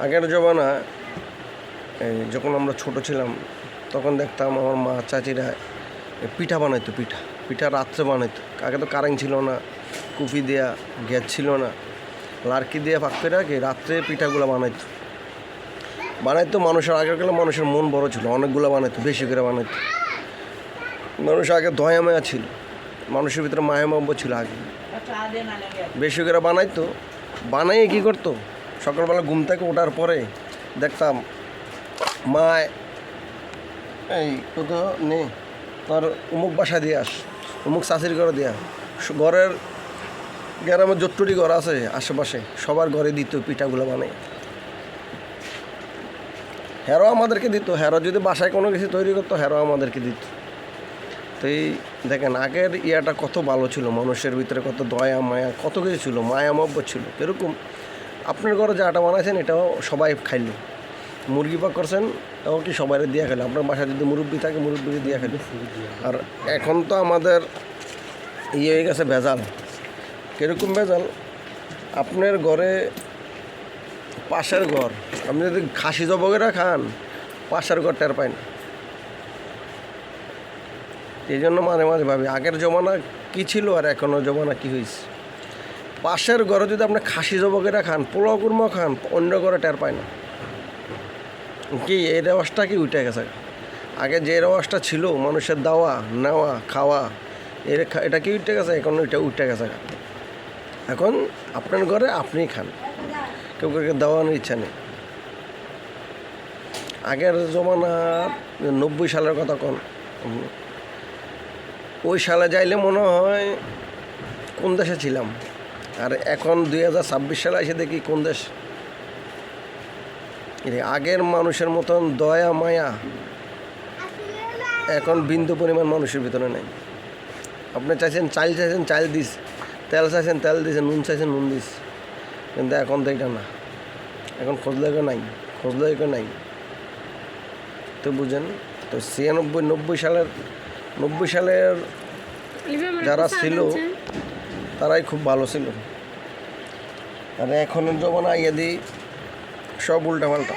আগের জমানা এই যখন আমরা ছোট ছিলাম তখন দেখতাম আমার মা চাচিরা পিঠা বানাইতো। পিঠা রাত্রে বানাইতো। আগে তো কারেন্ট ছিল না, কুপি দেয়া, গ্যাস ছিল না, লার্কি দিয়ে ফাঁক করে কি রাত্রে পিঠাগুলো বানাইতো মানুষের। আগেকার মানুষের মন বড় ছিল, অনেকগুলো বানাইতো, বেশি করে বানাইতো। মানুষ আগে দয়া মায়া ছিল, মানুষের ভিতরে মায়া মহব্বত ছিল। আগে বেশি করে বানাইতো। বানাইয়ে কী করতো, সকালবেলা ঘুম থেকে ওঠার পরে দেখতাম মা এই কত নে তোর অমুক বাসা দিয়ে আস, অমুক চাষির ঘরে দিয়া, ঘরের গ্রামের যতটুকু ঘর আছে আশেপাশে সবার ঘরে দিত পিঠাগুলো বানাই। হেরো আমাদেরকে দিত। হেরো যদি বাসায় কোনো কিছু তৈরি করতো হেরো আমাদেরকে দিত। তো এই দেখেন আগের ইয়াটা কত ভালো ছিল, মানুষের ভিতরে কত দয়া মায়া কত কিছু ছিল, মায়া মহব্বত ছিল। এরকম আপনার ঘরে যে আটা বানাইছেন এটাও সবাই খাইল, মুরগি পাক করছেন এটাও কি সবাই দিয়ে খেলো। আপনার বাসায় যদি মুরব্বি থাকে মুরব্বিকে দিয়ে খেলো। আর এখন তো আমাদের ইয়ে হয়ে গেছে ভেজাল। কীরকম ভেজাল, আপনার ঘরে পাশের ঘর, আপনি যদি খাসি জবগেরা খান পাশের ঘর টের পায় না। এই জন্য মাঝে মাঝে ভাবি আগের জমানা কী ছিল আর এখনও জমানা কী হয়েছে। পাশের ঘরে যদি আপনি খাসি জবগেরা খান, পোলাও কুরমা খান, অন্য ঘরে টের পায় না। কি এই রেওয়াজটা কি উঠে গেছে। আগে যে রেওয়াজটা ছিল মানুষের দেওয়া নেওয়া খাওয়া, এটা কি উঠে গেছে, এখন এটা উঠে গেছে। এখন আপনার ঘরে আপনিই খান, কেউ কেউ দেওয়ানোর ইচ্ছা নেই। আগের জমানার 90 সালের কথা কোন, ওই সালে যাইলে মনে হয় কোন দেশে ছিলাম। আর এখন 2026 সালে এসে দেখি কোন দেশ। আগের মানুষের মতন দয়া মায়া এখন বিন্দু পরিমাণ মানুষের ভিতরে নেই। আপনি চাইছেন চাল দিস, তেল চাইছেন তেল দিছে, নুন চাইছেন নুন দিস, কিন্তু এখন তো এটা না। এখন খোঁজ লাগে নাই। তো বুঝেন তো 90 সালের যারা ছিল তারাই খুব ভালো ছিল। আর এখনের জমানা ইয়ে দিই সব উল্টাপাল্টা।